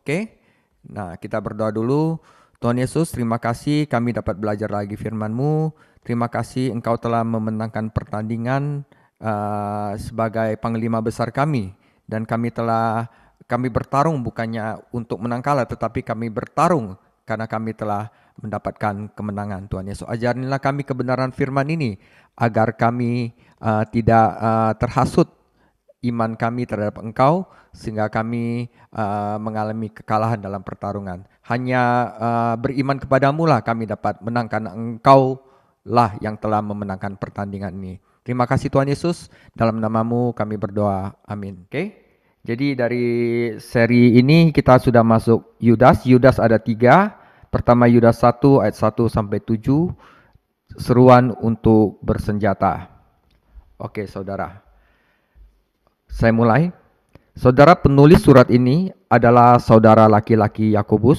Oke, nah kita berdoa dulu. Tuhan Yesus, terima kasih kami dapat belajar lagi firman-Mu. Terima kasih Engkau telah memenangkan pertandingan sebagai panglima besar kami. Dan kami bertarung bukannya untuk menang kalah, tetapi kami bertarung karena kami telah mendapatkan kemenangan. Tuhan Yesus, ajarilah kami kebenaran firman ini, agar kami tidak terhasut iman kami terhadap Engkau, sehingga kami mengalami kekalahan dalam pertarungan. Hanya beriman kepadamu lah kami dapat menang, karena Engkau lah yang telah memenangkan pertandingan ini. Terima kasih Tuhan Yesus, dalam namamu kami berdoa, amin. Oke, jadi dari seri ini kita sudah masuk Yudas. Yudas ada 3. Pertama Yudas 1 ayat 1 sampai 7, seruan untuk bersenjata. Oke saudara, saya mulai. Saudara, penulis surat ini adalah saudara laki-laki Yakobus.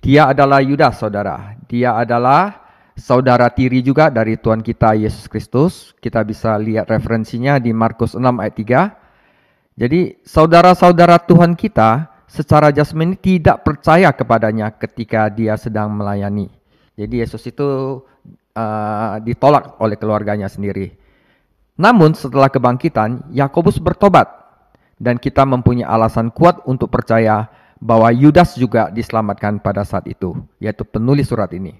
Dia adalah Yudas, saudara. Dia adalah saudara tiri juga dari Tuhan kita Yesus Kristus. Kita bisa lihat referensinya di Markus 6 ayat 3. Jadi saudara-saudara Tuhan kita secara jasmani tidak percaya kepadanya ketika dia sedang melayani. Jadi Yesus itu ditolak oleh keluarganya sendiri. Namun setelah kebangkitan, Yakobus bertobat, dan kita mempunyai alasan kuat untuk percaya bahwa Yudas juga diselamatkan pada saat itu, yaitu penulis surat ini.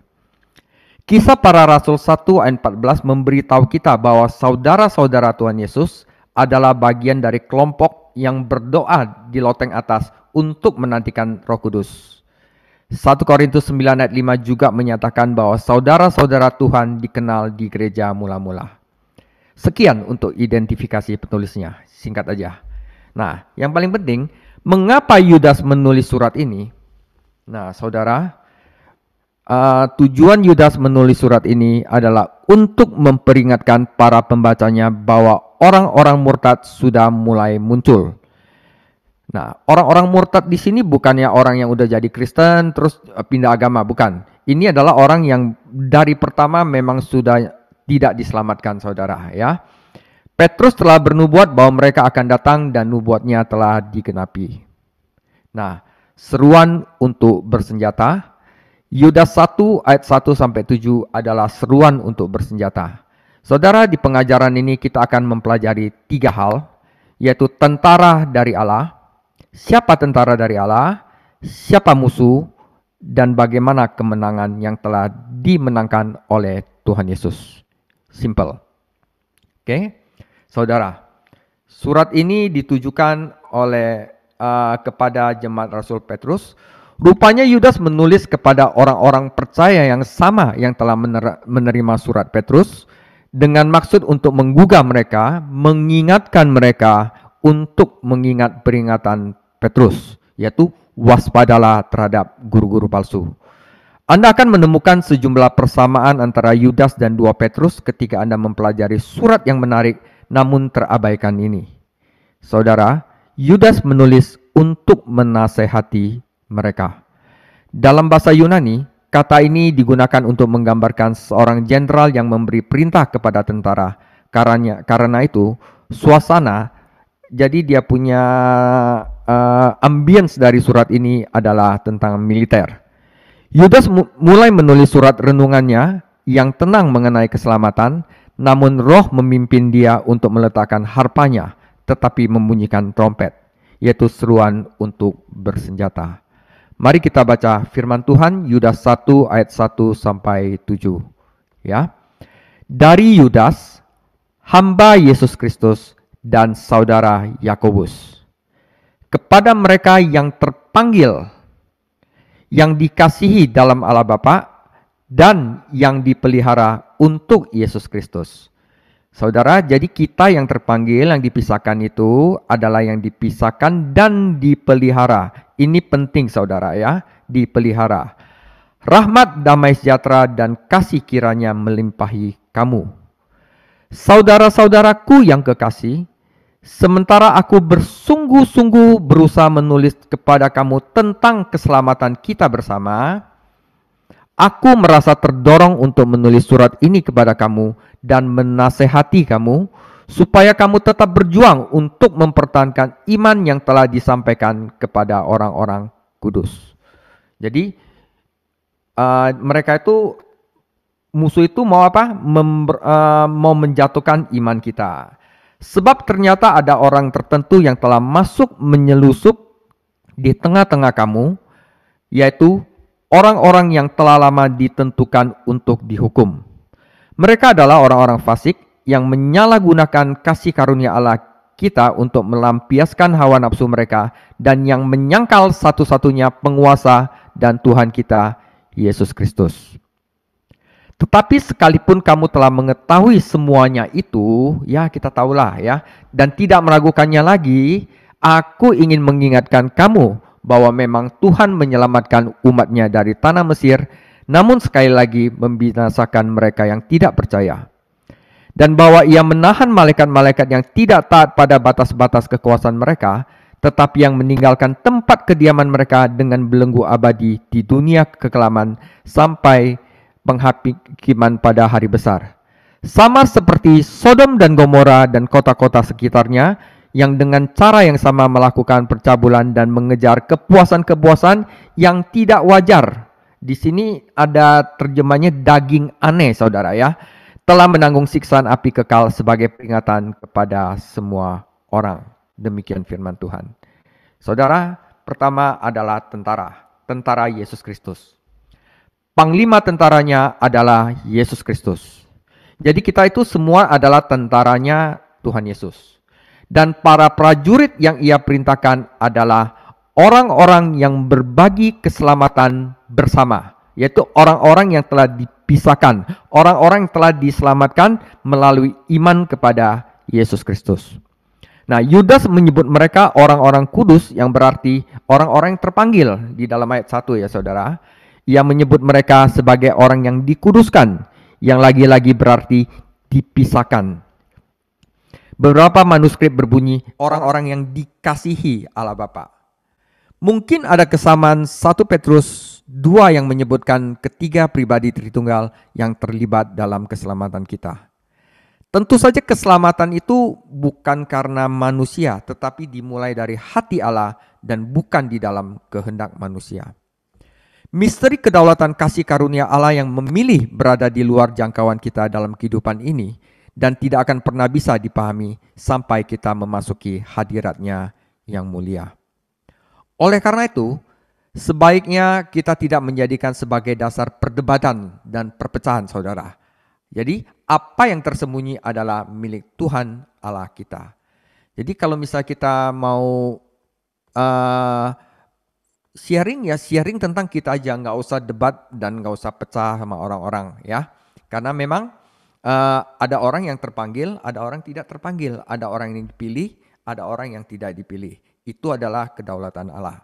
Kisah Para Rasul 1 ayat 14 memberitahu kita bahwa saudara-saudara Tuhan Yesus adalah bagian dari kelompok yang berdoa di loteng atas untuk menantikan Roh Kudus. 1 Korintus 9 ayat 5 juga menyatakan bahwa saudara-saudara Tuhan dikenal di gereja mula-mula. Sekian untuk identifikasi penulisnya, singkat aja. Nah, yang paling penting, mengapa Yudas menulis surat ini? Nah, saudara, tujuan Yudas menulis surat ini adalah untuk memperingatkan para pembacanya bahwa orang-orang murtad sudah mulai muncul. Nah, orang-orang murtad di sini bukannya orang yang udah jadi Kristen terus pindah agama, bukan. Ini adalah orang yang dari pertama memang sudah tidak diselamatkan, saudara, ya. Petrus telah bernubuat bahwa mereka akan datang dan nubuatnya telah digenapi. Nah, seruan untuk bersenjata. Yudas 1 ayat 1 sampai 7 adalah seruan untuk bersenjata. Saudara, di pengajaran ini kita akan mempelajari 3 hal, yaitu tentara dari Allah, siapa tentara dari Allah, siapa musuh, dan bagaimana kemenangan yang telah dimenangkan oleh Tuhan Yesus. Simple. Oke, saudara, surat ini ditujukan oleh kepada jemaat Rasul Petrus. Rupanya Yudas menulis kepada orang-orang percaya yang sama yang telah menerima surat Petrus dengan maksud untuk menggugah mereka, mengingatkan mereka untuk mengingat peringatan Petrus, yaitu waspadalah terhadap guru-guru palsu. Anda akan menemukan sejumlah persamaan antara Yudas dan 2 Petrus ketika Anda mempelajari surat yang menarik namun terabaikan ini. Saudara, Yudas menulis untuk menasehati mereka. Dalam bahasa Yunani, kata ini digunakan untuk menggambarkan seorang jenderal yang memberi perintah kepada tentara. Karena itu, suasana, jadi dia punya ambience dari surat ini adalah tentang militer. Yudas mulai menulis surat renungannya yang tenang mengenai keselamatan, namun Roh memimpin dia untuk meletakkan harpanya, tetapi membunyikan trompet, yaitu seruan untuk bersenjata. Mari kita baca firman Tuhan, Yudas 1 ayat 1 sampai 7. Ya. Dari Yudas, hamba Yesus Kristus dan saudara Yakobus, kepada mereka yang terpanggil, yang dikasihi dalam Allah Bapa, dan yang dipelihara untuk Yesus Kristus. Saudara, jadi kita yang terpanggil, yang dipisahkan itu adalah yang dipisahkan dan dipelihara. Ini penting saudara ya, dipelihara. Rahmat, damai sejahtera, dan kasih kiranya melimpahi kamu. Saudara-saudaraku yang kekasih, sementara aku bersungguh-sungguh berusaha menulis kepada kamu tentang keselamatan kita bersama, aku merasa terdorong untuk menulis surat ini kepada kamu dan menasehati kamu, supaya kamu tetap berjuang untuk mempertahankan iman yang telah disampaikan kepada orang-orang Kudus. Jadi mereka itu, musuh itu mau apa? Mau menjatuhkan iman kita. Sebab ternyata ada orang tertentu yang telah masuk menyelusup di tengah-tengah kamu, yaitu orang-orang yang telah lama ditentukan untuk dihukum. Mereka adalah orang-orang fasik yang menyalahgunakan kasih karunia Allah kita untuk melampiaskan hawa nafsu mereka dan yang menyangkal satu-satunya penguasa dan Tuhan kita, Yesus Kristus. Tetapi sekalipun kamu telah mengetahui semuanya itu, ya kita tahulah ya, dan tidak meragukannya lagi, aku ingin mengingatkan kamu bahwa memang Tuhan menyelamatkan umatnya dari tanah Mesir, namun sekali lagi membinasakan mereka yang tidak percaya. Dan bahwa ia menahan malaikat-malaikat yang tidak taat pada batas-batas kekuasaan mereka, tetapi yang meninggalkan tempat kediaman mereka dengan belenggu abadi di dunia kekelaman sampai penghakiman pada hari besar. Sama seperti Sodom dan Gomora dan kota-kota sekitarnya yang dengan cara yang sama melakukan percabulan dan mengejar kepuasan-kepuasan yang tidak wajar. Di sini ada terjemahnya daging aneh, saudara ya. Telah menanggung siksaan api kekal sebagai peringatan kepada semua orang. Demikian firman Tuhan. Saudara, pertama adalah tentara Yesus Kristus. Panglima tentaranya adalah Yesus Kristus. Jadi kita itu semua adalah tentaranya Tuhan Yesus. Dan para prajurit yang ia perintahkan adalah orang-orang yang berbagi keselamatan bersama, yaitu orang-orang yang telah dipisahkan, orang-orang yang telah diselamatkan melalui iman kepada Yesus Kristus. Nah, Yudas menyebut mereka orang-orang kudus, yang berarti orang-orang yang terpanggil di dalam ayat 1 ya saudara. Ia menyebut mereka sebagai orang yang dikuduskan, yang lagi-lagi berarti dipisahkan. Beberapa manuskrip berbunyi orang-orang yang dikasihi Allah Bapa. Mungkin ada kesamaan 1 Petrus 2 yang menyebutkan ketiga pribadi Tritunggal yang terlibat dalam keselamatan kita. Tentu saja keselamatan itu bukan karena manusia, tetapi dimulai dari hati Allah dan bukan di dalam kehendak manusia. Misteri kedaulatan kasih karunia Allah yang memilih berada di luar jangkauan kita dalam kehidupan ini dan tidak akan pernah bisa dipahami sampai kita memasuki hadiratnya yang mulia. Oleh karena itu, sebaiknya kita tidak menjadikan sebagai dasar perdebatan dan perpecahan, saudara. Jadi, apa yang tersembunyi adalah milik Tuhan Allah kita. Jadi, kalau misalnya kita mau sharing tentang kita aja, nggak usah debat dan nggak usah pecah sama orang-orang ya. Karena memang ada orang yang terpanggil, ada orang tidak terpanggil, ada orang yang dipilih, ada orang yang tidak dipilih. Itu adalah kedaulatan Allah.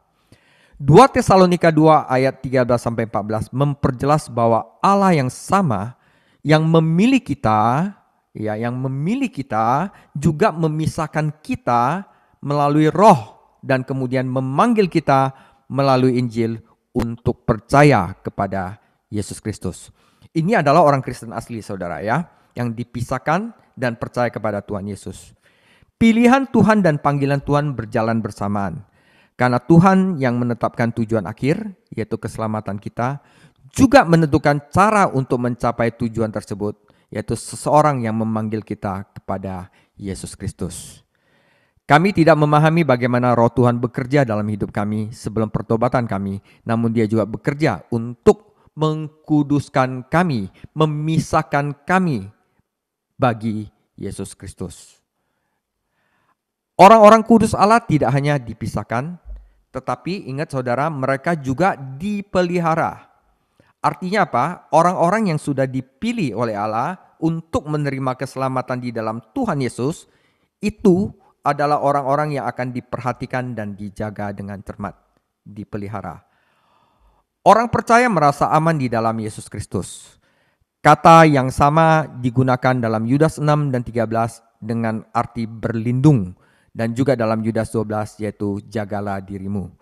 2 Tesalonika 2 ayat 13-14 memperjelas bahwa Allah yang sama yang memilih kita, ya, yang memilih kita juga memisahkan kita melalui Roh dan kemudian memanggil kita melalui Injil untuk percaya kepada Yesus Kristus. Ini adalah orang Kristen asli, saudara ya, yang dipisahkan dan percaya kepada Tuhan Yesus. Pilihan Tuhan dan panggilan Tuhan berjalan bersamaan. Karena Tuhan yang menetapkan tujuan akhir, yaitu keselamatan kita, juga menentukan cara untuk mencapai tujuan tersebut, yaitu seseorang yang memanggil kita kepada Yesus Kristus. Kami tidak memahami bagaimana Roh Tuhan bekerja dalam hidup kami sebelum pertobatan kami, namun Dia juga bekerja untuk mengkuduskan kami, memisahkan kami bagi Yesus Kristus. Orang-orang kudus Allah tidak hanya dipisahkan, tetapi ingat saudara, mereka juga dipelihara. Artinya apa? Orang-orang yang sudah dipilih oleh Allah untuk menerima keselamatan di dalam Tuhan Yesus, itu adalah orang-orang yang akan diperhatikan dan dijaga dengan cermat, dipelihara. Orang percaya merasa aman di dalam Yesus Kristus. Kata yang sama digunakan dalam Yudas 6 dan 13 dengan arti berlindung, dan juga dalam Yudas 12 yaitu jagalah dirimu.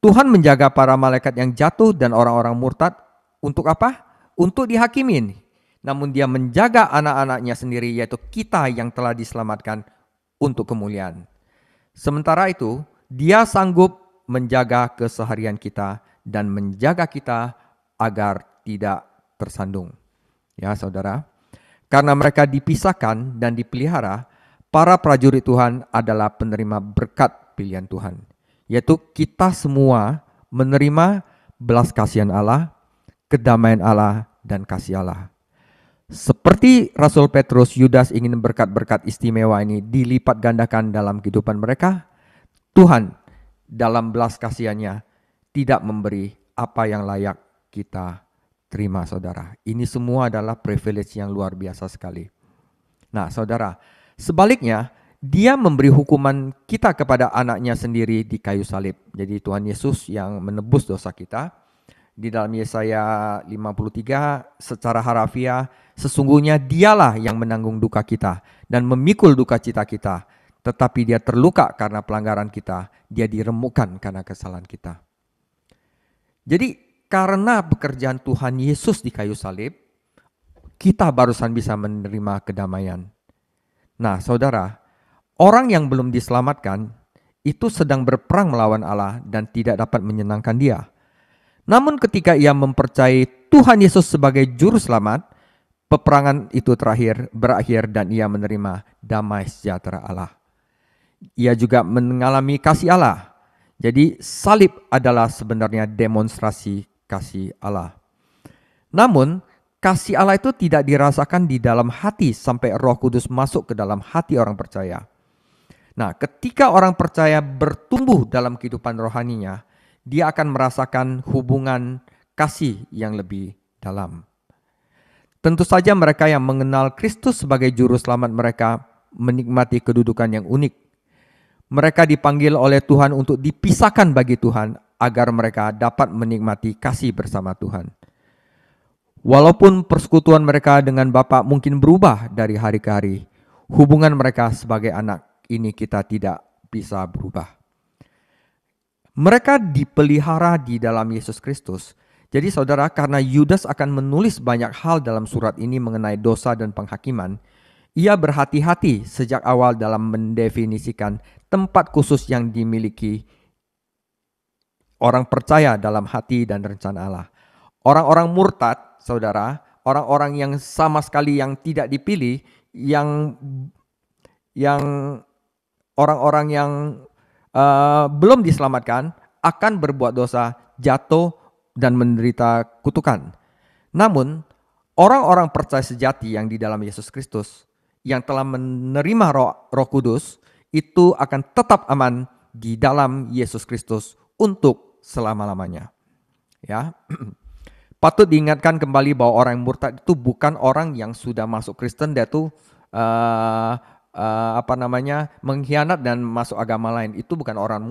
Tuhan menjaga para malaikat yang jatuh dan orang-orang murtad untuk apa? Untuk dihakimin. Namun Dia menjaga anak-anaknya sendiri, yaitu kita yang telah diselamatkan untuk kemuliaan. Sementara itu, Dia sanggup menjaga keseharian kita dan menjaga kita agar tidak tersandung. Ya, saudara. Karena mereka dipisahkan dan dipelihara, para prajurit Tuhan adalah penerima berkat pilihan Tuhan. Yaitu kita semua menerima belas kasihan Allah, kedamaian Allah, dan kasih Allah. Seperti Rasul Petrus, Yudas ingin berkat-berkat istimewa ini dilipat gandakan dalam kehidupan mereka, Tuhan dalam belas kasihannya tidak memberi apa yang layak kita terima, saudara. Ini semua adalah privilege yang luar biasa sekali. Nah, saudara, sebaliknya, dia memberi hukuman kita kepada anaknya sendiri di kayu salib. Jadi Tuhan Yesus yang menebus dosa kita. Di dalam Yesaya 53 secara harafiah, sesungguhnya dialah yang menanggung duka kita dan memikul duka cita kita. Tetapi dia terluka karena pelanggaran kita, dia diremukkan karena kesalahan kita. Jadi karena pekerjaan Tuhan Yesus di kayu salib, kita barusan bisa menerima kedamaian. Nah, saudara, orang yang belum diselamatkan itu sedang berperang melawan Allah dan tidak dapat menyenangkan Dia. Namun ketika ia mempercayai Tuhan Yesus sebagai juru selamat, peperangan itu berakhir dan ia menerima damai sejahtera Allah. Ia juga mengalami kasih Allah. Jadi salib adalah sebenarnya demonstrasi kasih Allah. Namun kasih Allah itu tidak dirasakan di dalam hati sampai Roh Kudus masuk ke dalam hati orang percaya. Nah, ketika orang percaya bertumbuh dalam kehidupan rohaninya, dia akan merasakan hubungan kasih yang lebih dalam. Tentu saja mereka yang mengenal Kristus sebagai juru selamat mereka menikmati kedudukan yang unik. Mereka dipanggil oleh Tuhan untuk dipisahkan bagi Tuhan agar mereka dapat menikmati kasih bersama Tuhan. Walaupun persekutuan mereka dengan Bapa mungkin berubah dari hari ke hari, hubungan mereka sebagai anak ini kita tidak bisa berubah. Mereka dipelihara di dalam Yesus Kristus. Jadi saudara, karena Yudas akan menulis banyak hal dalam surat ini mengenai dosa dan penghakiman, ia berhati-hati sejak awal dalam mendefinisikan tempat khusus yang dimiliki orang percaya dalam hati dan rencana Allah. Orang-orang murtad, saudara, orang-orang yang sama sekali yang tidak dipilih, yang orang-orang yang belum diselamatkan akan berbuat dosa, jatuh dan menderita kutukan. Namun orang-orang percaya sejati yang di dalam Yesus Kristus yang telah menerima Roh Kudus itu akan tetap aman di dalam Yesus Kristus untuk selama-lamanya. Ya. Patut diingatkan kembali bahwa orang yang murtad itu bukan orang yang sudah masuk Kristen, dia tuh mengkhianat dan masuk agama lain. Itu bukan orang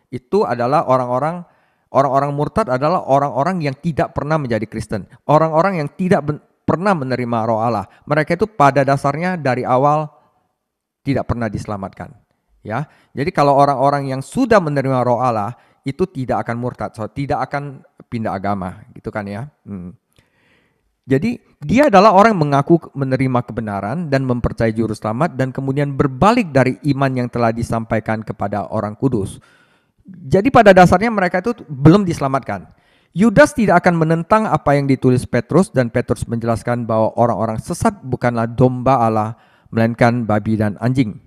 itu adalah orang-orang murtad adalah orang-orang yang tidak pernah menjadi Kristen, orang-orang yang tidak pernah menerima Roh Allah. Mereka itu pada dasarnya dari awal tidak pernah diselamatkan. Ya, jadi kalau orang-orang yang sudah menerima Roh Allah itu tidak akan murtad, tidak akan pindah agama, gitu kan ya. Jadi dia adalah orang yang mengaku menerima kebenaran dan mempercayai juru selamat dan kemudian berbalik dari iman yang telah disampaikan kepada orang kudus. Jadi pada dasarnya mereka itu belum diselamatkan. Yudas tidak akan menentang apa yang ditulis Petrus dan Petrus menjelaskan bahwa orang-orang sesat bukanlah domba Allah melainkan babi dan anjing.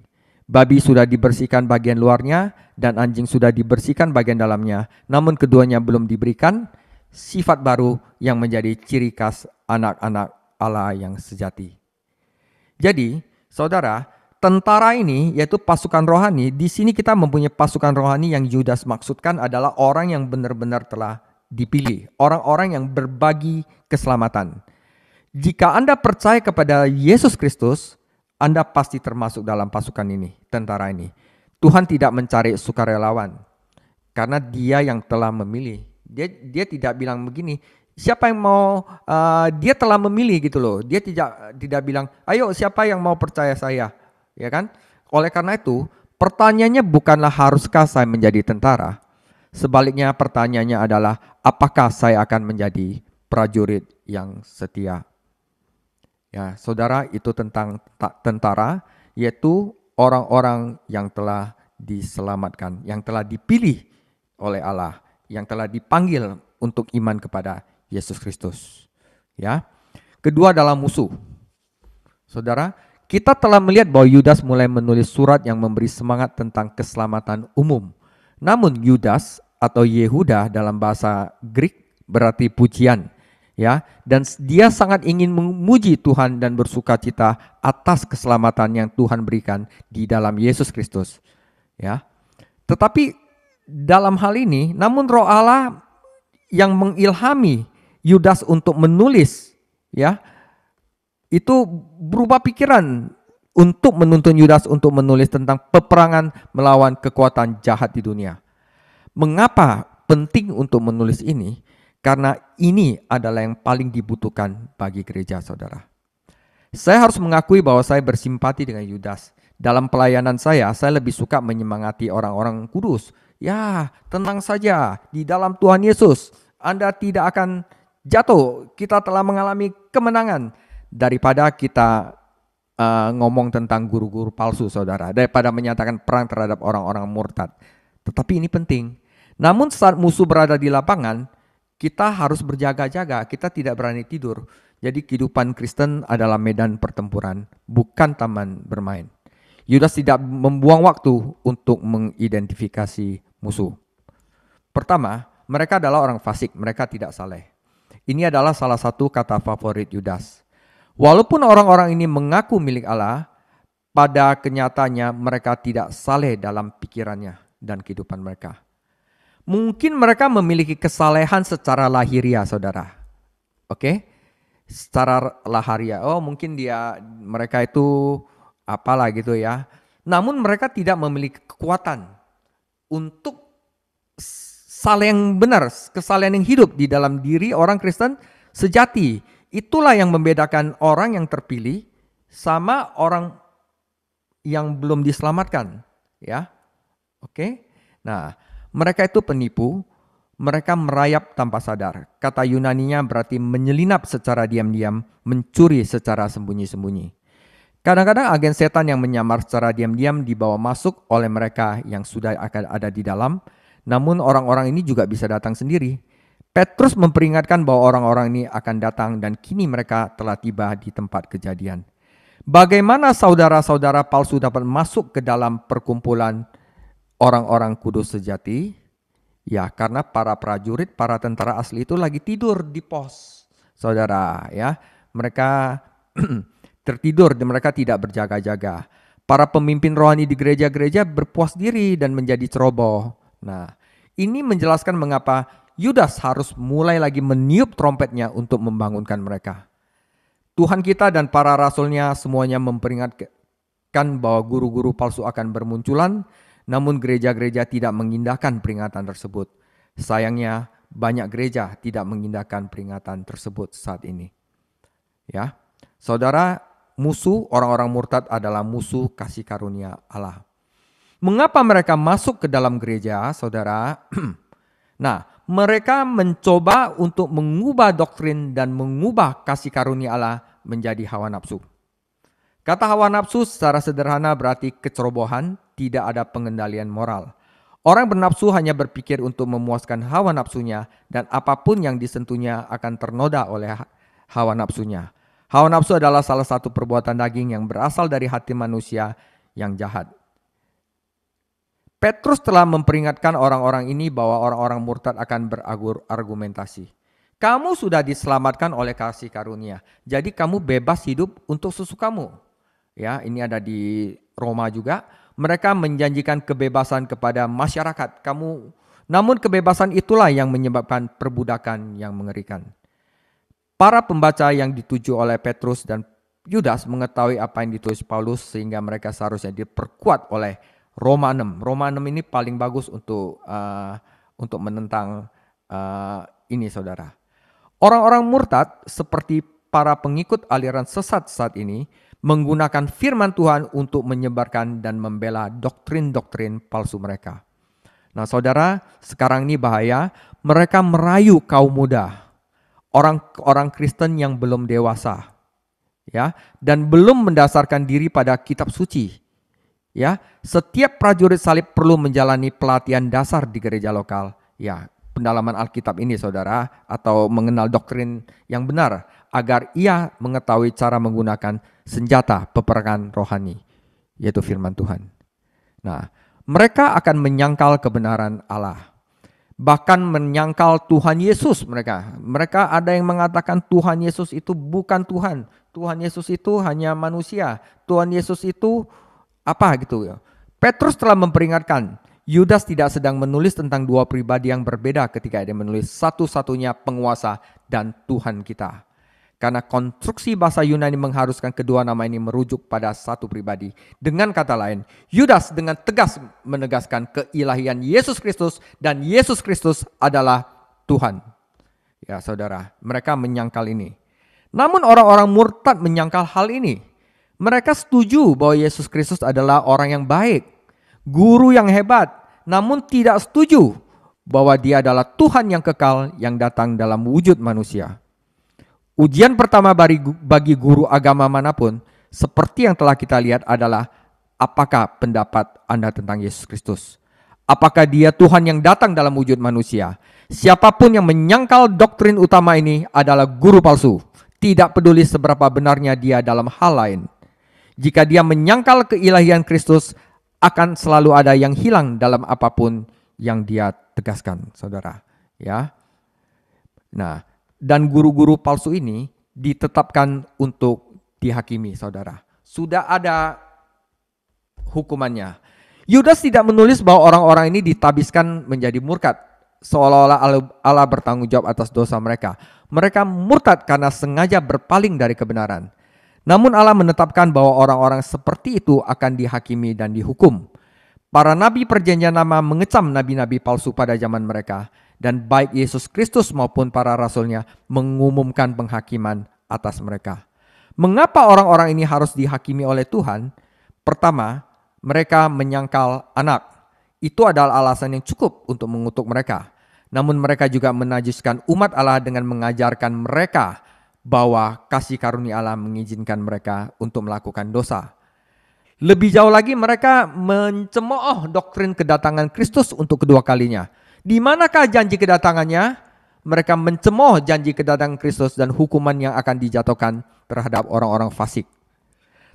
Babi sudah dibersihkan bagian luarnya dan anjing sudah dibersihkan bagian dalamnya. Namun keduanya belum diberikan sifat baru yang menjadi ciri khas anak-anak Allah yang sejati. Jadi, saudara, tentara ini yaitu pasukan rohani, di sini kita mempunyai pasukan rohani yang Yudas maksudkan adalah orang yang benar-benar telah dipilih, orang-orang yang berbagi keselamatan. Jika Anda percaya kepada Yesus Kristus, Anda pasti termasuk dalam pasukan ini, tentara ini. Tuhan tidak mencari sukarelawan, karena Dia yang telah memilih. Dia tidak bilang begini, siapa yang mau, dia telah memilih gitu loh. Dia tidak bilang, ayo siapa yang mau percaya saya, ya kan? Oleh karena itu, pertanyaannya bukanlah haruskah saya menjadi tentara. Sebaliknya pertanyaannya adalah, apakah saya akan menjadi prajurit yang setia? Ya, saudara, itu tentang tentara, yaitu orang-orang yang telah diselamatkan, yang telah dipilih oleh Allah yang telah dipanggil untuk iman kepada Yesus Kristus. Ya. Kedua adalah musuh. Saudara, kita telah melihat bahwa Yudas mulai menulis surat yang memberi semangat tentang keselamatan umum. Namun Yudas atau Yehuda dalam bahasa Greek berarti pujian, ya, dan dia sangat ingin memuji Tuhan dan bersukacita atas keselamatan yang Tuhan berikan di dalam Yesus Kristus, ya. Tetapi dalam hal ini, namun Roh Allah yang mengilhami Yudas untuk menulis, ya, itu berubah pikiran untuk menuntun Yudas untuk menulis tentang peperangan melawan kekuatan jahat di dunia. Mengapa penting untuk menulis ini? Karena ini adalah yang paling dibutuhkan bagi gereja, saudara. Saya harus mengakui bahwa saya bersimpati dengan Yudas. Dalam pelayanan saya lebih suka menyemangati orang-orang kudus. Ya, tenang saja, di dalam Tuhan Yesus Anda tidak akan jatuh. Kita telah mengalami kemenangan. Daripada kita ngomong tentang guru-guru palsu, saudara. Daripada menyatakan perang terhadap orang-orang murtad. Tetapi ini penting. Namun saat musuh berada di lapangan, kita harus berjaga-jaga. Kita tidak berani tidur. Jadi kehidupan Kristen adalah medan pertempuran, bukan taman bermain. Yudas tidak membuang waktu untuk mengidentifikasi musuh. Pertama, mereka adalah orang fasik. Mereka tidak saleh. Ini adalah salah satu kata favorit Yudas. Walaupun orang-orang ini mengaku milik Allah, pada kenyataannya mereka tidak saleh dalam pikirannya dan kehidupan mereka. Mungkin mereka memiliki kesalehan secara lahiriah, saudara. Oke? Secara lahiriah. Oh, mungkin mereka itu apalah gitu ya. Namun mereka tidak memiliki kekuatan untuk saleh yang benar, kesalehan yang hidup di dalam diri orang Kristen sejati. Itulah yang membedakan orang yang terpilih sama orang yang belum diselamatkan, ya. Oke. Nah, mereka itu penipu, mereka merayap tanpa sadar. Kata Yunaninya berarti menyelinap secara diam-diam, mencuri secara sembunyi-sembunyi. Kadang-kadang agen setan yang menyamar secara diam-diam dibawa masuk oleh mereka yang sudah akan ada di dalam, namun orang-orang ini juga bisa datang sendiri. Petrus memperingatkan bahwa orang-orang ini akan datang dan kini mereka telah tiba di tempat kejadian. Bagaimana saudara-saudara palsu dapat masuk ke dalam perkumpulan orang-orang kudus sejati? Ya, karena para prajurit, para tentara asli itu lagi tidur di pos. Saudara, ya. Mereka tertidur dan mereka tidak berjaga-jaga. Para pemimpin rohani di gereja-gereja berpuas diri dan menjadi ceroboh. Nah, ini menjelaskan mengapa Yudas harus mulai lagi meniup trompetnya untuk membangunkan mereka. Tuhan kita dan para rasulnya semuanya memperingatkan bahwa guru-guru palsu akan bermunculan, namun gereja-gereja tidak mengindahkan peringatan tersebut. Sayangnya banyak gereja tidak mengindahkan peringatan tersebut saat ini. Ya, saudara, musuh orang-orang murtad adalah musuh kasih karunia Allah. Mengapa mereka masuk ke dalam gereja, saudara? Nah, mereka mencoba untuk mengubah doktrin dan mengubah kasih karunia Allah menjadi hawa nafsu. Kata hawa nafsu secara sederhana berarti kecerobohan, tidak ada pengendalian moral. Orang bernafsu hanya berpikir untuk memuaskan hawa nafsunya dan apapun yang disentuhnya akan ternoda oleh hawa nafsunya. Hawa nafsu adalah salah satu perbuatan daging yang berasal dari hati manusia yang jahat. Petrus telah memperingatkan orang-orang ini bahwa orang-orang murtad akan berargumentasi. Kamu sudah diselamatkan oleh kasih karunia. Jadi kamu bebas hidup untuk sesukamu. Ya, ini ada di Roma juga. Mereka menjanjikan kebebasan kepada masyarakat. Namun kebebasan itulah yang menyebabkan perbudakan yang mengerikan. Para pembaca yang dituju oleh Petrus dan Yudas mengetahui apa yang ditulis Paulus sehingga mereka seharusnya diperkuat oleh Roma 6. Roma 6 ini paling bagus untuk menentang ini, saudara. Orang-orang murtad seperti para pengikut aliran sesat saat ini menggunakan firman Tuhan untuk menyebarkan dan membela doktrin-doktrin palsu mereka. Nah, saudara, sekarang ini bahaya. Mereka merayu kaum muda, orang Kristen yang belum dewasa, ya, dan belum mendasarkan diri pada kitab suci. Ya, setiap prajurit salib perlu menjalani pelatihan dasar di gereja lokal. Ya, pendalaman Alkitab ini saudara, atau mengenal doktrin yang benar agar ia mengetahui cara menggunakan senjata peperangan rohani, yaitu firman Tuhan. Nah, mereka akan menyangkal kebenaran Allah. Bahkan menyangkal Tuhan Yesus mereka. Mereka ada yang mengatakan Tuhan Yesus itu bukan Tuhan. Tuhan Yesus itu hanya manusia. Tuhan Yesus itu apa gitu ya. Petrus telah memperingatkan, Yudas tidak sedang menulis tentang dua pribadi yang berbeda ketika dia menulis satu-satunya penguasa dan Tuhan kita. Karena konstruksi bahasa Yunani mengharuskan kedua nama ini merujuk pada satu pribadi. Dengan kata lain, Yudas dengan tegas menegaskan keilahian Yesus Kristus dan Yesus Kristus adalah Tuhan. Ya saudara, mereka menyangkal ini. Namun orang-orang murtad menyangkal hal ini. Mereka setuju bahwa Yesus Kristus adalah orang yang baik, guru yang hebat, namun tidak setuju bahwa dia adalah Tuhan yang kekal yang datang dalam wujud manusia. Ujian pertama bagi guru agama manapun, seperti yang telah kita lihat adalah apakah pendapat Anda tentang Yesus Kristus? Apakah dia Tuhan yang datang dalam wujud manusia? Siapapun yang menyangkal doktrin utama ini adalah guru palsu. Tidak peduli seberapa benarnya dia dalam hal lain. Jika dia menyangkal keilahian Kristus, akan selalu ada yang hilang dalam apapun yang dia tegaskan, saudara. Ya. Nah, dan guru-guru palsu ini ditetapkan untuk dihakimi, saudara. Sudah ada hukumannya. Yudas tidak menulis bahwa orang-orang ini ditabiskan menjadi murtad, seolah-olah Allah bertanggung jawab atas dosa mereka. Mereka murtad karena sengaja berpaling dari kebenaran. Namun Allah menetapkan bahwa orang-orang seperti itu akan dihakimi dan dihukum. Para nabi perjanjian lama mengecam nabi-nabi palsu pada zaman mereka. Dan baik Yesus Kristus maupun para rasulnya mengumumkan penghakiman atas mereka. Mengapa orang-orang ini harus dihakimi oleh Tuhan? Pertama, mereka menyangkal anak. Itu adalah alasan yang cukup untuk mengutuk mereka. Namun mereka juga menajiskan umat Allah dengan mengajarkan mereka bahwa kasih karunia Allah mengizinkan mereka untuk melakukan dosa. Lebih jauh lagi mereka mencemooh doktrin kedatangan Kristus untuk kedua kalinya. Di manakah janji kedatangannya? Mereka mencemooh janji kedatangan Kristus dan hukuman yang akan dijatuhkan terhadap orang-orang fasik.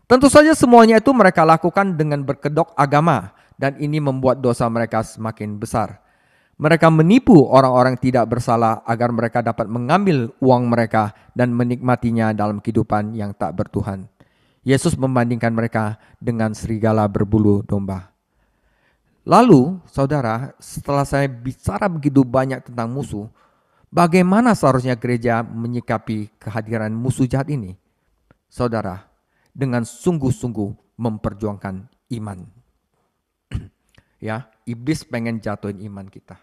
Tentu saja semuanya itu mereka lakukan dengan berkedok agama dan ini membuat dosa mereka semakin besar. Mereka menipu orang-orang tidak bersalah agar mereka dapat mengambil uang mereka dan menikmatinya dalam kehidupan yang tak bertuhan. Yesus membandingkan mereka dengan serigala berbulu domba. Lalu, saudara, setelah saya bicara begitu banyak tentang musuh, bagaimana seharusnya gereja menyikapi kehadiran musuh jahat ini? Saudara, dengan sungguh-sungguh memperjuangkan iman. Ya, iblis pengen jatuhin iman kita.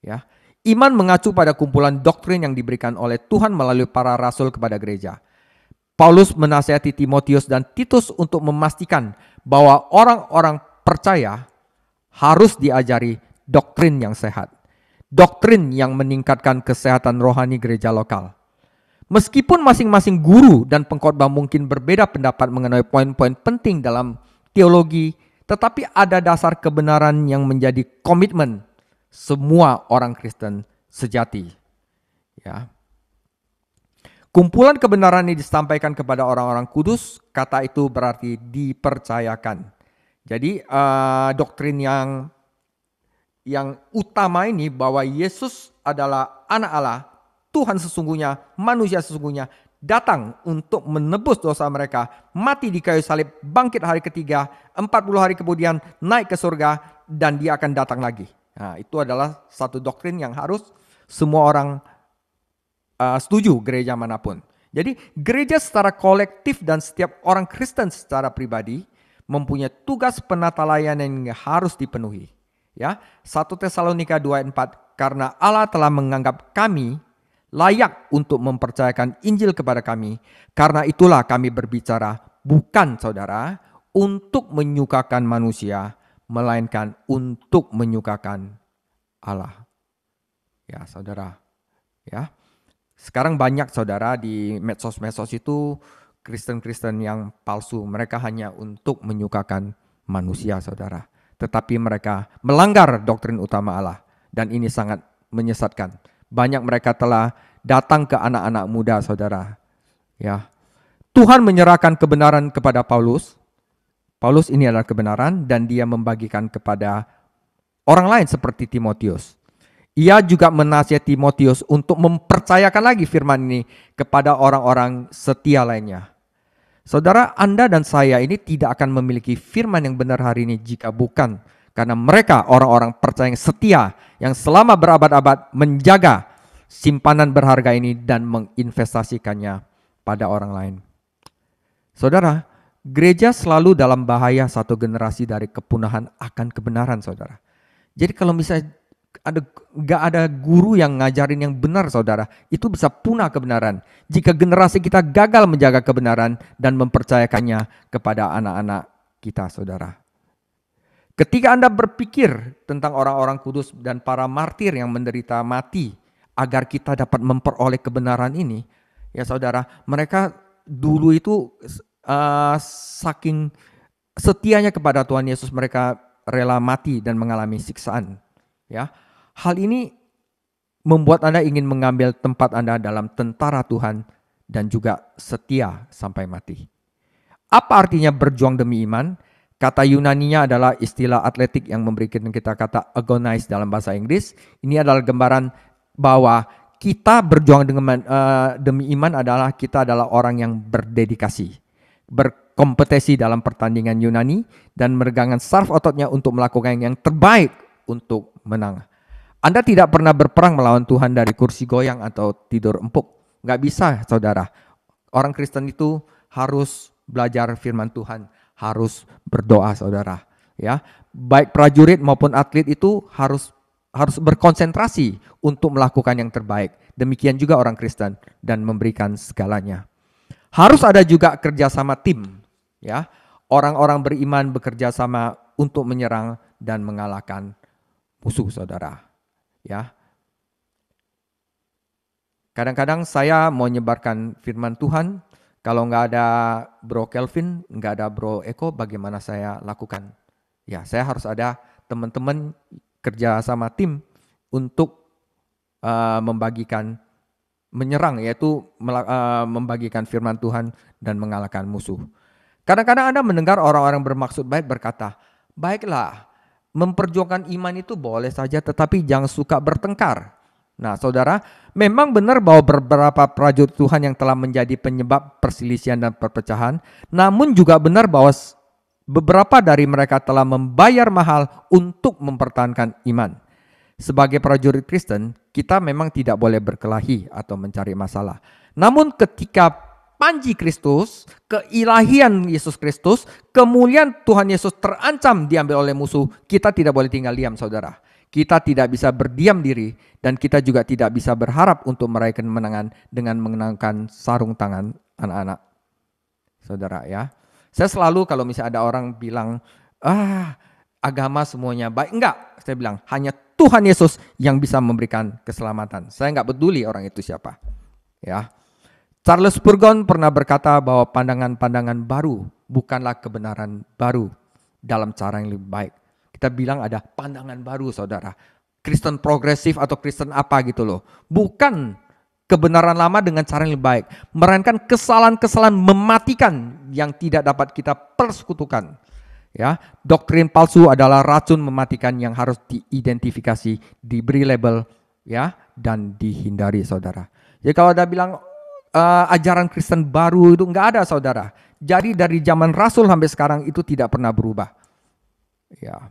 Ya, iman mengacu pada kumpulan doktrin yang diberikan oleh Tuhan melalui para rasul kepada gereja. Paulus menasihati Timotius dan Titus untuk memastikan bahwa orang-orang percaya harus diajari doktrin yang sehat. Doktrin yang meningkatkan kesehatan rohani gereja lokal. Meskipun masing-masing guru dan pengkhotbah mungkin berbeda pendapat mengenai poin-poin penting dalam teologi, tetapi ada dasar kebenaran yang menjadi komitmen semua orang Kristen sejati. Ya. Kumpulan kebenaran ini disampaikan kepada orang-orang kudus, kata itu berarti dipercayakan. Jadi doktrin yang utama ini bahwa Yesus adalah anak Allah, Tuhan sesungguhnya, manusia sesungguhnya, datang untuk menebus dosa mereka, mati di kayu salib, bangkit hari ketiga, 40 hari kemudian naik ke surga, dan dia akan datang lagi. Nah, itu adalah satu doktrin yang harus semua orang setuju, gereja manapun. Jadi gereja secara kolektif dan setiap orang Kristen secara pribadi mempunyai tugas penata layanan yang harus dipenuhi. Ya, 1 Tesalonika 2:4, karena Allah telah menganggap kami layak untuk mempercayakan Injil kepada kami. Karena itulah kami berbicara bukan saudara untuk menyukakan manusia, melainkan untuk menyukakan Allah. Ya, saudara. Ya. Sekarang banyak saudara di medsos-medsos itu Kristen-Kristen yang palsu. Mereka hanya untuk menyukakan manusia, saudara. Tetapi mereka melanggar doktrin utama Allah. Dan ini sangat menyesatkan. Banyak mereka telah datang ke anak-anak muda, saudara. Ya, Tuhan menyerahkan kebenaran kepada Paulus. Paulus ini adalah kebenaran dan dia membagikan kepada orang lain seperti Timotius. Ia juga menasihati Timotius untuk mempercayakan lagi firman ini kepada orang-orang setia lainnya. Saudara, Anda dan saya ini tidak akan memiliki firman yang benar hari ini jika bukan karena mereka orang-orang percaya yang setia yang selama berabad-abad menjaga simpanan berharga ini dan menginvestasikannya pada orang lain. Saudara, gereja selalu dalam bahaya satu generasi dari kepunahan akan kebenaran, saudara. Jadi kalau misalnya gak ada guru yang ngajarin yang benar, saudara, itu bisa punah kebenaran. Jika generasi kita gagal menjaga kebenaran dan mempercayakannya kepada anak-anak kita, saudara. Ketika Anda berpikir tentang orang-orang kudus dan para martir yang menderita mati agar kita dapat memperoleh kebenaran ini, ya saudara, mereka dulu itu saking setianya kepada Tuhan Yesus, mereka rela mati dan mengalami siksaan. Ya, hal ini membuat Anda ingin mengambil tempat Anda dalam tentara Tuhan dan juga setia sampai mati. Apa artinya berjuang demi iman? Kata Yunaninya adalah istilah atletik yang memberikan kita kata agonize dalam bahasa Inggris. Ini adalah gambaran bahwa kita berjuang demi iman adalah kita adalah orang yang berdedikasi, berkompetisi dalam pertandingan Yunani dan meregangkan saraf ototnya untuk melakukan yang terbaik untuk menang. Anda tidak pernah berperang melawan Tuhan dari kursi goyang atau tidur empuk. Nggak bisa, saudara. Orang Kristen itu harus belajar firman Tuhan, harus berdoa, saudara. Ya, baik prajurit maupun atlet itu harus berkonsentrasi untuk melakukan yang terbaik. Demikian juga orang Kristen dan memberikan segalanya. Harus ada juga kerjasama tim. Ya, orang-orang beriman bekerja sama untuk menyerang dan mengalahkan musuh, saudara. Ya, kadang-kadang saya mau menyebarkan firman Tuhan, kalau nggak ada Bro Kelvin, nggak ada Bro Eko, bagaimana saya lakukan? Ya, saya harus ada teman-teman kerja sama tim untuk membagikan, menyerang, yaitu membagikan firman Tuhan dan mengalahkan musuh. Kadang-kadang Anda mendengar orang-orang bermaksud baik berkata, baiklah, memperjuangkan iman itu boleh saja, tetapi jangan suka bertengkar. Nah, saudara, memang benar bahwa beberapa prajurit Tuhan yang telah menjadi penyebab perselisihan dan perpecahan, namun juga benar bahwa beberapa dari mereka telah membayar mahal untuk mempertahankan iman. Sebagai prajurit Kristen, kita memang tidak boleh berkelahi atau mencari masalah. Namun ketika panji Kristus, keilahian Yesus Kristus, kemuliaan Tuhan Yesus terancam diambil oleh musuh, kita tidak boleh tinggal diam, saudara. Kita tidak bisa berdiam diri dan kita juga tidak bisa berharap untuk meraih kemenangan dengan mengenakan sarung tangan anak-anak. Saudara, ya. Saya selalu kalau misalnya ada orang bilang, agama semuanya baik. Enggak, saya bilang hanya Tuhan Yesus yang bisa memberikan keselamatan. Saya enggak peduli orang itu siapa. Ya. Charles Spurgeon pernah berkata bahwa pandangan-pandangan baru bukanlah kebenaran baru dalam cara yang lebih baik. Kita bilang ada pandangan baru, saudara. Kristen progresif atau Kristen apa gitu loh. Bukan kebenaran lama dengan cara yang lebih baik. Melainkan kesalahan-kesalahan mematikan yang tidak dapat kita persekutukan. Ya, doktrin palsu adalah racun mematikan yang harus diidentifikasi, diberi label, ya, dan dihindari, saudara. Jadi kalau ada bilang ajaran Kristen baru itu enggak ada, saudara. Jadi dari zaman Rasul sampai sekarang itu tidak pernah berubah. Ya.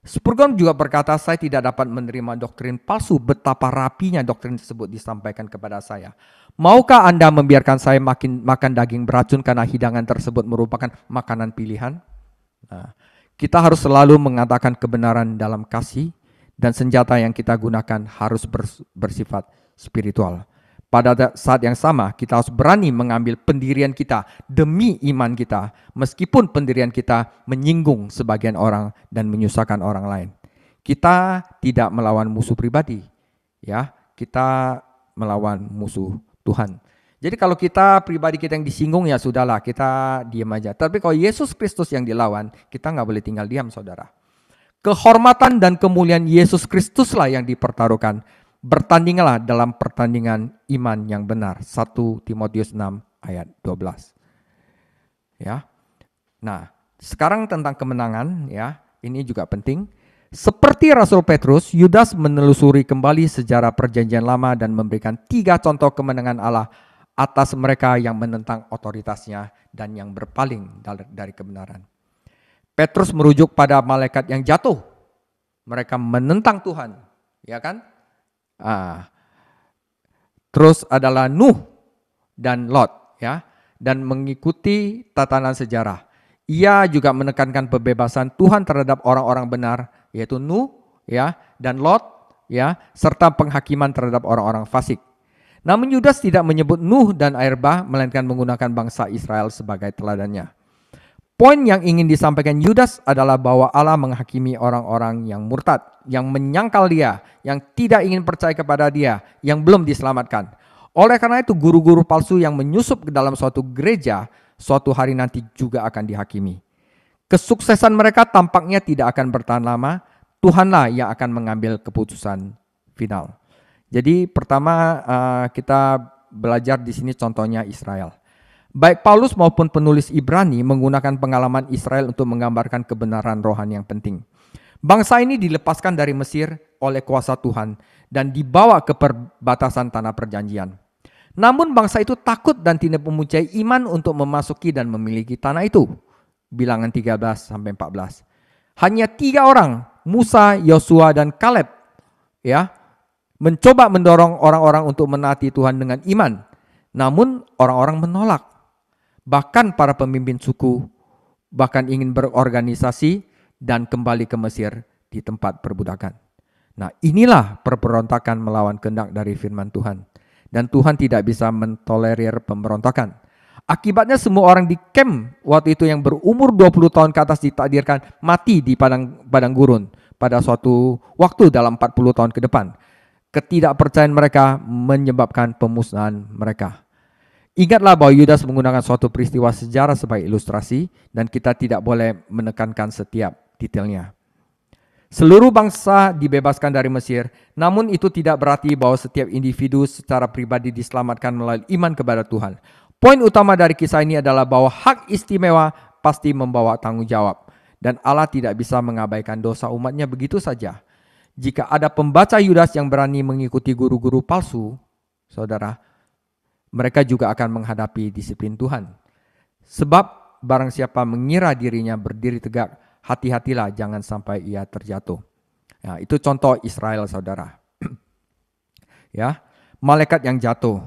Spurgeon juga berkata, saya tidak dapat menerima doktrin palsu, betapa rapinya doktrin tersebut disampaikan kepada saya. Maukah Anda membiarkan saya makan daging beracun karena hidangan tersebut merupakan makanan pilihan? Nah, kita harus selalu mengatakan kebenaran dalam kasih dan senjata yang kita gunakan harus bersifat spiritual. Pada saat yang sama, kita harus berani mengambil pendirian kita demi iman kita, meskipun pendirian kita menyinggung sebagian orang dan menyusahkan orang lain. Kita tidak melawan musuh pribadi, ya, kita melawan musuh Tuhan. Jadi kalau kita pribadi kita yang disinggung ya sudahlah, kita diam aja. Tapi kalau Yesus Kristus yang dilawan, kita nggak boleh tinggal diam, saudara. Kehormatan dan kemuliaan Yesus Kristuslah yang dipertaruhkan. Bertandinglah dalam pertandingan iman yang benar. 1 Timotius 6 ayat 12. Ya. Nah, sekarang tentang kemenangan ya, ini juga penting. Seperti Rasul Petrus, Yudas menelusuri kembali sejarah perjanjian lama dan memberikan 3 contoh kemenangan Allah atas mereka yang menentang otoritasnya dan yang berpaling dari kebenaran. Petrus merujuk pada malaikat yang jatuh. Mereka menentang Tuhan, ya kan? Terus adalah Nuh dan Lot, ya, dan mengikuti tatanan sejarah. Ia juga menekankan pembebasan Tuhan terhadap orang-orang benar, yaitu Nuh, ya, dan Lot, ya, serta penghakiman terhadap orang-orang fasik. Namun Yudas tidak menyebut Nuh dan air bah, melainkan menggunakan bangsa Israel sebagai teladannya. Poin yang ingin disampaikan Yudas adalah bahwa Allah menghakimi orang-orang yang murtad, yang menyangkal dia, yang tidak ingin percaya kepada dia, yang belum diselamatkan. Oleh karena itu guru-guru palsu yang menyusup ke dalam suatu gereja, suatu hari nanti juga akan dihakimi. Kesuksesan mereka tampaknya tidak akan bertahan lama, Tuhanlah yang akan mengambil keputusan final. Jadi pertama kita belajar di sini contohnya Israel. Baik Paulus maupun penulis Ibrani menggunakan pengalaman Israel untuk menggambarkan kebenaran rohani yang penting. Bangsa ini dilepaskan dari Mesir oleh kuasa Tuhan dan dibawa ke perbatasan tanah perjanjian. Namun bangsa itu takut dan tidak mempunyai iman untuk memasuki dan memiliki tanah itu. Bilangan 13-14. Hanya 3 orang, Musa, Yosua, dan Kaleb, ya, mencoba mendorong orang-orang untuk menaati Tuhan dengan iman. Namun orang-orang menolak. Bahkan para pemimpin suku bahkan ingin berorganisasi dan kembali ke Mesir di tempat perbudakan. Nah, inilah pemberontakan melawan kehendak dari firman Tuhan. Dan Tuhan tidak bisa mentolerir pemberontakan. Akibatnya semua orang di camp waktu itu yang berumur 20 tahun ke atas ditakdirkan mati di padang gurun pada suatu waktu dalam 40 tahun ke depan. Ketidakpercayaan mereka menyebabkan pemusnahan mereka. Ingatlah bahwa Yudas menggunakan suatu peristiwa sejarah sebagai ilustrasi dan kita tidak boleh menekankan setiap detailnya. Seluruh bangsa dibebaskan dari Mesir, namun itu tidak berarti bahwa setiap individu secara pribadi diselamatkan melalui iman kepada Tuhan. Poin utama dari kisah ini adalah bahwa hak istimewa pasti membawa tanggung jawab dan Allah tidak bisa mengabaikan dosa umatnya begitu saja. Jika ada pembaca Yudas yang berani mengikuti guru-guru palsu, saudara, mereka juga akan menghadapi disiplin Tuhan. Sebab barang siapa mengira dirinya berdiri tegak, hati-hatilah jangan sampai ia terjatuh. Ya, itu contoh Israel, saudara. Ya, malaikat yang jatuh.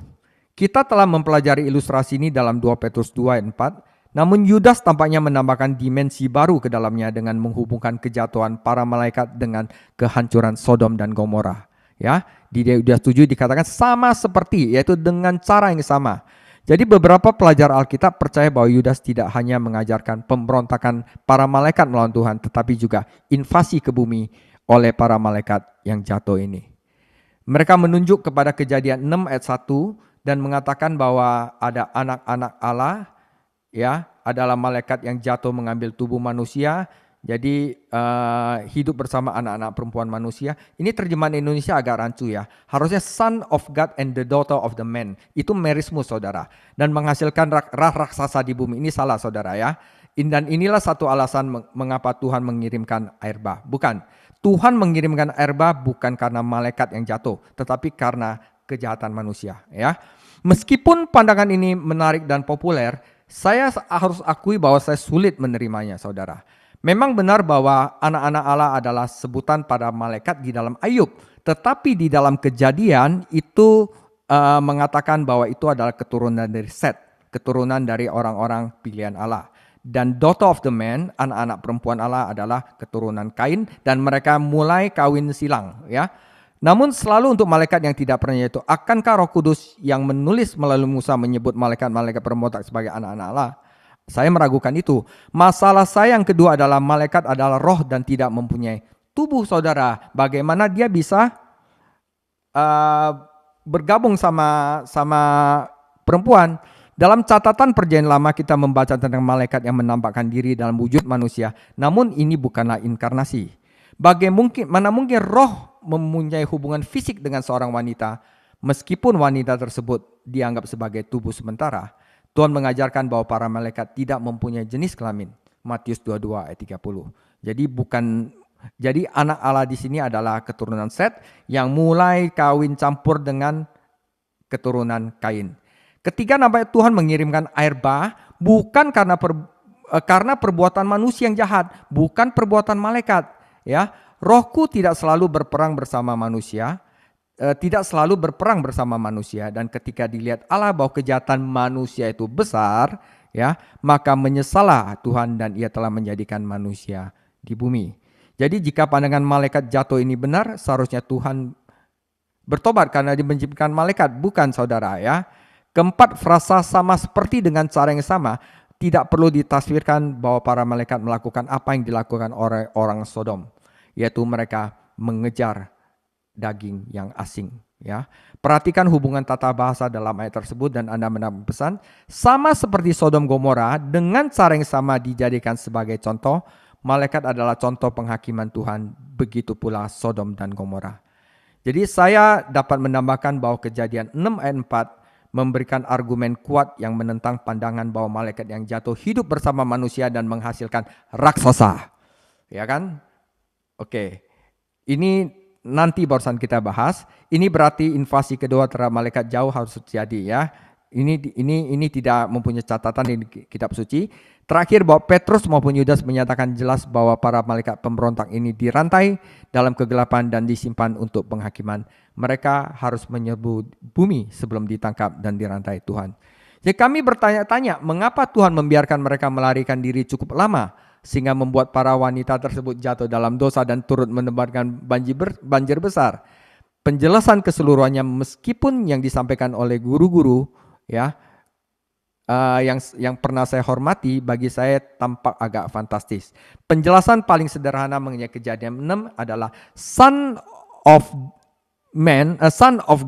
Kita telah mempelajari ilustrasi ini dalam 2 Petrus 2 ayat 4. Namun Yudas tampaknya menambahkan dimensi baru ke dalamnya dengan menghubungkan kejatuhan para malaikat dengan kehancuran Sodom dan Gomora. Ya, di Yudas 7 dikatakan sama seperti, yaitu dengan cara yang sama. Jadi beberapa pelajar Alkitab percaya bahwa Yudas tidak hanya mengajarkan pemberontakan para malaikat melawan Tuhan, tetapi juga invasi ke bumi oleh para malaikat yang jatuh ini. Mereka menunjuk kepada Kejadian 6 ayat 1 dan mengatakan bahwa ada anak-anak Allah, ya, adalah malaikat yang jatuh mengambil tubuh manusia. Jadi hidup bersama anak-anak perempuan manusia. Ini terjemahan Indonesia agak rancu ya. Harusnya son of God and the daughter of the man. Itu merismus, saudara. Dan menghasilkan raksasa di bumi. Ini salah, saudara ya. Dan inilah satu alasan mengapa Tuhan mengirimkan air bah. Bukan. Tuhan mengirimkan air bah bukan karena malaikat yang jatuh, tetapi karena kejahatan manusia, ya. Meskipun pandangan ini menarik dan populer, saya harus akui bahwa saya sulit menerimanya, saudara. Memang benar bahwa anak-anak Allah adalah sebutan pada malaikat di dalam Ayub. Tetapi di dalam Kejadian itu mengatakan bahwa itu adalah keturunan dari Set. Keturunan dari orang-orang pilihan Allah. Dan daughter of the man, anak-anak perempuan Allah adalah keturunan Kain. Dan mereka mulai kawin silang. Ya. Namun selalu untuk malaikat yang tidak pernah itu. Akankah Roh Kudus yang menulis melalui Musa menyebut malaikat-malaikat pemberontak sebagai anak-anak Allah? Saya meragukan itu. Masalah saya yang kedua adalah malaikat adalah roh dan tidak mempunyai tubuh, saudara. Bagaimana dia bisa bergabung sama perempuan. Dalam catatan Perjanjian Lama kita membaca tentang malaikat yang menampakkan diri dalam wujud manusia, namun ini bukanlah inkarnasi. Mana mungkin roh mempunyai hubungan fisik dengan seorang wanita, meskipun wanita tersebut dianggap sebagai tubuh sementara. Tuhan mengajarkan bahwa para malaikat tidak mempunyai jenis kelamin. Matius 22 ayat 30. Jadi anak Allah di sini adalah keturunan Set yang mulai kawin campur dengan keturunan Kain. Ketika nampaknya Tuhan mengirimkan air bah, bukan karena perbuatan manusia yang jahat, bukan perbuatan malaikat. Ya, rohku tidak selalu berperang bersama manusia, dan ketika dilihat Allah bahwa kejahatan manusia itu besar, ya, maka menyesallah Tuhan dan Ia telah menjadikan manusia di bumi. Jadi jika pandangan malaikat jatuh ini benar, seharusnya Tuhan bertobat karena menciptakan malaikat, bukan saudara, ya. Keempat, frasa sama seperti dengan cara yang sama. Tidak perlu ditasvirkan bahwa para malaikat melakukan apa yang dilakukan oleh orang Sodom, yaitu mereka mengejar daging yang asing. Ya, perhatikan hubungan tata bahasa dalam ayat tersebut dan Anda mendapat pesan. Sama seperti Sodom Gomora, dengan cara yang sama dijadikan sebagai contoh. Malaikat adalah contoh penghakiman Tuhan. Begitu pula Sodom dan Gomora. Jadi saya dapat menambahkan bahwa Kejadian 6 ayat 4 memberikan argumen kuat yang menentang pandangan bahwa malaikat yang jatuh hidup bersama manusia dan menghasilkan raksasa. Ya kan? Oke. Ini nanti barusan kita bahas. Ini berarti invasi kedua terhadap malaikat jauh harus terjadi, ya. Ini tidak mempunyai catatan di kitab suci. Terakhir, bahwa Petrus maupun Yudas menyatakan jelas bahwa para malaikat pemberontak ini dirantai dalam kegelapan dan disimpan untuk penghakiman. Mereka harus menyerbu bumi sebelum ditangkap dan dirantai Tuhan. Jadi kami bertanya-tanya, mengapa Tuhan membiarkan mereka melarikan diri cukup lama sehingga membuat para wanita tersebut jatuh dalam dosa dan turut menebarkan banjir besar. Penjelasan keseluruhannya meskipun yang disampaikan oleh guru-guru, ya, yang pernah saya hormati, bagi saya tampak agak fantastis. Penjelasan paling sederhana mengenai Kejadian 6 adalah son of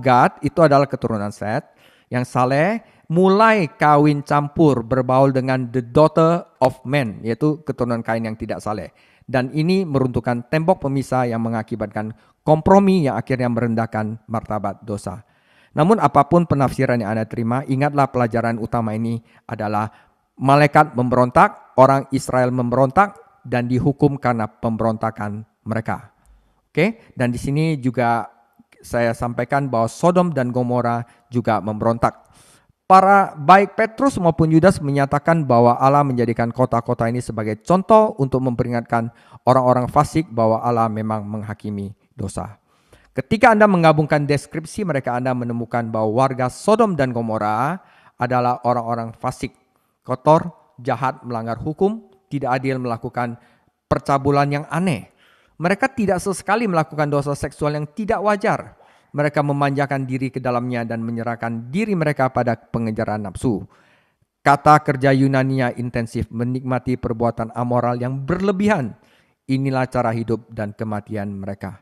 God itu adalah keturunan Set yang saleh, mulai kawin campur berbaul dengan the daughter of man, yaitu keturunan Kain yang tidak saleh. Dan ini meruntuhkan tembok pemisah yang mengakibatkan kompromi yang akhirnya merendahkan martabat dosa. Namun apapun penafsiran yang Anda terima, ingatlah pelajaran utama ini adalah malaikat memberontak, orang Israel memberontak, dan dihukum karena pemberontakan mereka. Oke, dan di sini juga saya sampaikan bahwa Sodom dan Gomora juga memberontak. Baik Petrus maupun Yudas menyatakan bahwa Allah menjadikan kota-kota ini sebagai contoh untuk memperingatkan orang-orang fasik bahwa Allah memang menghakimi dosa. Ketika Anda menggabungkan deskripsi mereka, Anda menemukan bahwa warga Sodom dan Gomora adalah orang-orang fasik, kotor, jahat, melanggar hukum, tidak adil, melakukan percabulan yang aneh. Mereka tidak sesekali melakukan dosa seksual yang tidak wajar. Mereka memanjakan diri ke dalamnya dan menyerahkan diri mereka pada pengejaran nafsu. Kata kerja Yunania intensif, menikmati perbuatan amoral yang berlebihan. Inilah cara hidup dan kematian mereka.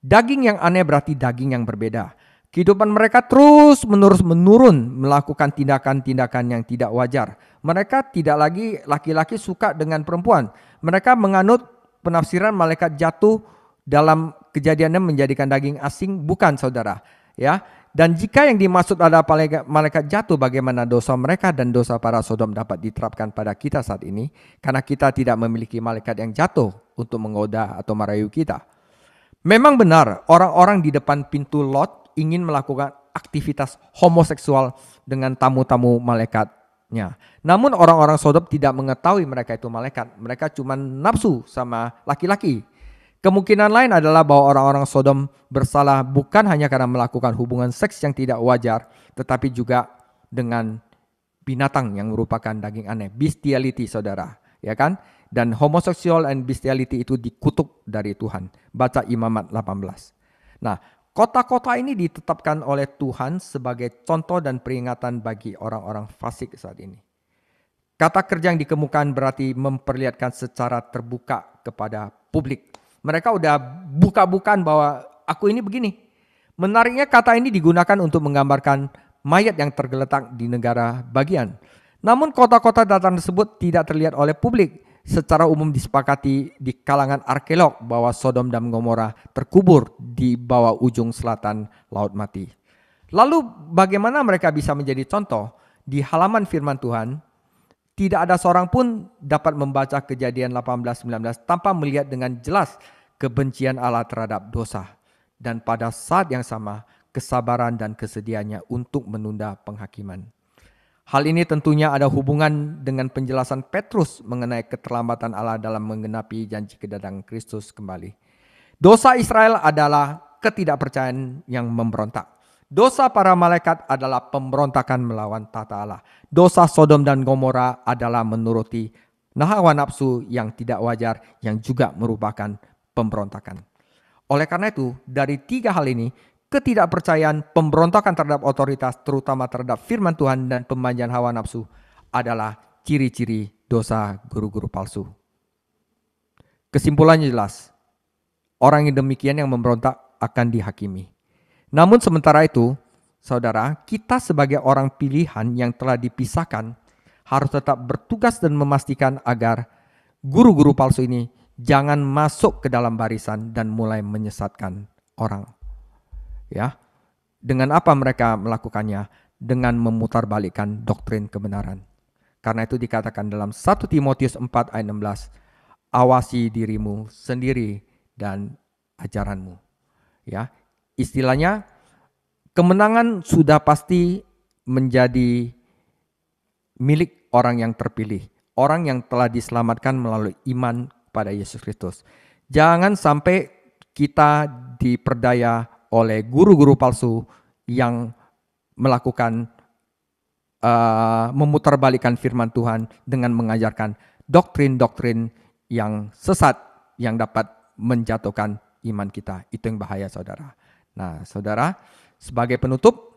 Daging yang aneh berarti daging yang berbeda. Kehidupan mereka terus-menerus menurun, melakukan tindakan-tindakan yang tidak wajar. Mereka tidak lagi laki-laki suka dengan perempuan. Mereka menganut penafsiran malaikat jatuh dalam kejadiannya menjadikan daging asing, bukan saudara. Ya. Dan jika yang dimaksud adalah malaikat jatuh, bagaimana dosa mereka dan dosa para Sodom dapat diterapkan pada kita saat ini? Karena kita tidak memiliki malaikat yang jatuh untuk menggoda atau merayu kita. Memang benar, orang-orang di depan pintu Lot ingin melakukan aktivitas homoseksual dengan tamu-tamu malaikatnya. Namun orang-orang Sodom tidak mengetahui mereka itu malaikat. Mereka cuma nafsu sama laki-laki. Kemungkinan lain adalah bahwa orang-orang Sodom bersalah bukan hanya karena melakukan hubungan seks yang tidak wajar, tetapi juga dengan binatang yang merupakan daging aneh. Bestiality, saudara. Ya kan? Dan homoseksual and bestiality itu dikutuk dari Tuhan. Baca Imamat 18. Nah, kota-kota ini ditetapkan oleh Tuhan sebagai contoh dan peringatan bagi orang-orang fasik saat ini. Kata kerja yang dikemukakan berarti memperlihatkan secara terbuka kepada publik. Mereka udah buka-bukaan bahwa aku ini begini. Menariknya kata ini digunakan untuk menggambarkan mayat yang tergeletak di negara bagian. Namun kota-kota dataran tersebut tidak terlihat oleh publik. Secara umum disepakati di kalangan arkeolog bahwa Sodom dan Gomora terkubur di bawah ujung selatan Laut Mati. Lalu bagaimana mereka bisa menjadi contoh? Di halaman firman Tuhan, tidak ada seorang pun dapat membaca Kejadian 18-19 tanpa melihat dengan jelas kebencian Allah terhadap dosa. Dan pada saat yang sama, kesabaran dan kesediaannya untuk menunda penghakiman. Hal ini tentunya ada hubungan dengan penjelasan Petrus mengenai keterlambatan Allah dalam menggenapi janji kedatangan Kristus kembali. Dosa Israel adalah ketidakpercayaan yang memberontak. Dosa para malaikat adalah pemberontakan melawan tata Allah. Dosa Sodom dan Gomora adalah menuruti hawa nafsu yang tidak wajar yang juga merupakan pemberontakan. Oleh karena itu, dari 3 hal ini, ketidakpercayaan, pemberontakan terhadap otoritas, terutama terhadap firman Tuhan dan pemanjaan hawa nafsu adalah ciri-ciri dosa guru-guru palsu. Kesimpulannya jelas, orang yang demikian yang memberontak akan dihakimi. Namun sementara itu, saudara, kita sebagai orang pilihan yang telah dipisahkan harus tetap bertugas dan memastikan agar guru-guru palsu ini jangan masuk ke dalam barisan dan mulai menyesatkan orang. Ya, dengan apa mereka melakukannya? Dengan memutarbalikkan doktrin kebenaran. Karena itu dikatakan dalam 1 Timotius 4 ayat 16, awasi dirimu sendiri dan ajaranmu. Ya, istilahnya kemenangan sudah pasti menjadi milik orang yang terpilih, orang yang telah diselamatkan melalui iman pada Yesus Kristus. Jangan sampai kita diperdaya oleh guru-guru palsu yang melakukan memutarbalikkan firman Tuhan dengan mengajarkan doktrin-doktrin yang sesat yang dapat menjatuhkan iman kita. Itu yang bahaya, saudara. Nah, saudara, sebagai penutup,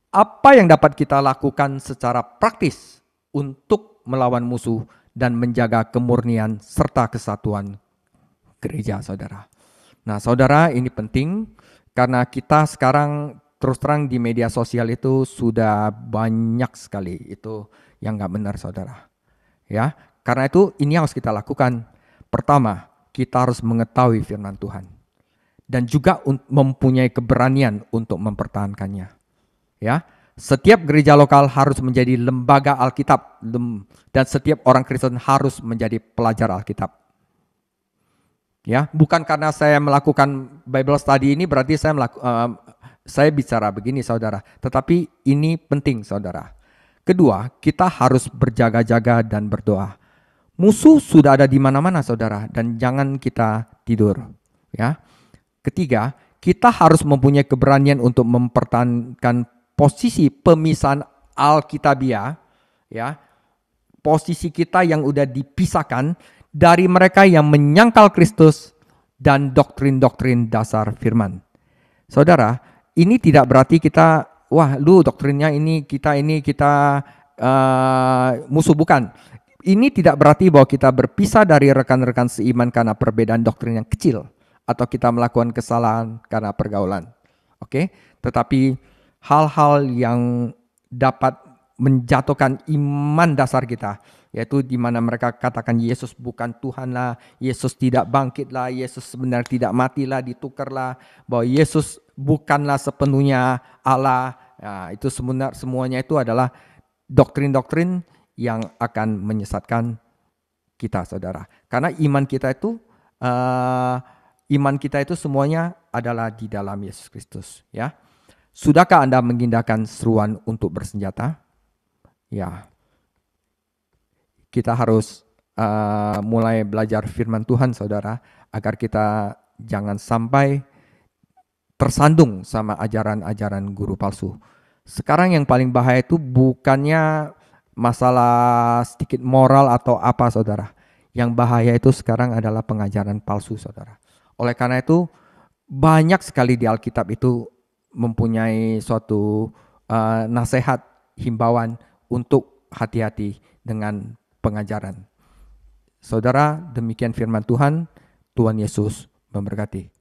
apa yang dapat kita lakukan secara praktis untuk melawan musuh dan menjaga kemurnian serta kesatuan gereja, saudara? Nah, saudara, ini penting karena kita sekarang terus terang di media sosial itu sudah banyak sekali itu yang nggak benar, saudara. Ya, karena itu ini harus kita lakukan. Pertama, kita harus mengetahui firman Tuhan dan juga mempunyai keberanian untuk mempertahankannya. Ya, setiap gereja lokal harus menjadi lembaga Alkitab dan setiap orang Kristen harus menjadi pelajar Alkitab. Ya, bukan karena saya melakukan Bible study ini berarti saya bicara begini, saudara. Tetapi ini penting, saudara. Kedua, kita harus berjaga-jaga dan berdoa. Musuh sudah ada di mana-mana, saudara, dan jangan kita tidur. Ya. Ketiga, kita harus mempunyai keberanian untuk mempertahankan posisi pemisahan Alkitabiah, ya. Posisi kita yang udah dipisahkan dari mereka yang menyangkal Kristus dan doktrin-doktrin dasar firman. Saudara, ini tidak berarti kita, wah lu doktrinnya ini kita musuh, bukan. Ini tidak berarti bahwa kita berpisah dari rekan-rekan seiman karena perbedaan doktrin yang kecil atau kita melakukan kesalahan karena pergaulan. Oke, tetapi hal-hal yang dapat menjatuhkan iman dasar kita, yaitu di mana mereka katakan Yesus bukan Tuhan lah, Yesus tidak bangkit lah, Yesus sebenarnya tidak mati lah, ditukarlah, bahwa Yesus bukanlah sepenuhnya Allah. Nah, itu semuanya itu adalah doktrin-doktrin yang akan menyesatkan kita, saudara. Karena iman kita itu semuanya adalah di dalam Yesus Kristus. Ya, sudahkah Anda mengindahkan seruan untuk bersenjata? Ya, kita harus mulai belajar firman Tuhan, saudara, agar kita jangan sampai tersandung sama ajaran-ajaran guru palsu. Sekarang yang paling bahaya itu bukannya masalah sedikit moral atau apa, saudara. Yang bahaya itu sekarang adalah pengajaran palsu, saudara. Oleh karena itu, banyak sekali di Alkitab itu mempunyai suatu nasihat, himbauan untuk hati-hati dengan pengajaran. Saudara, demikian firman Tuhan. Tuhan Yesus memberkati.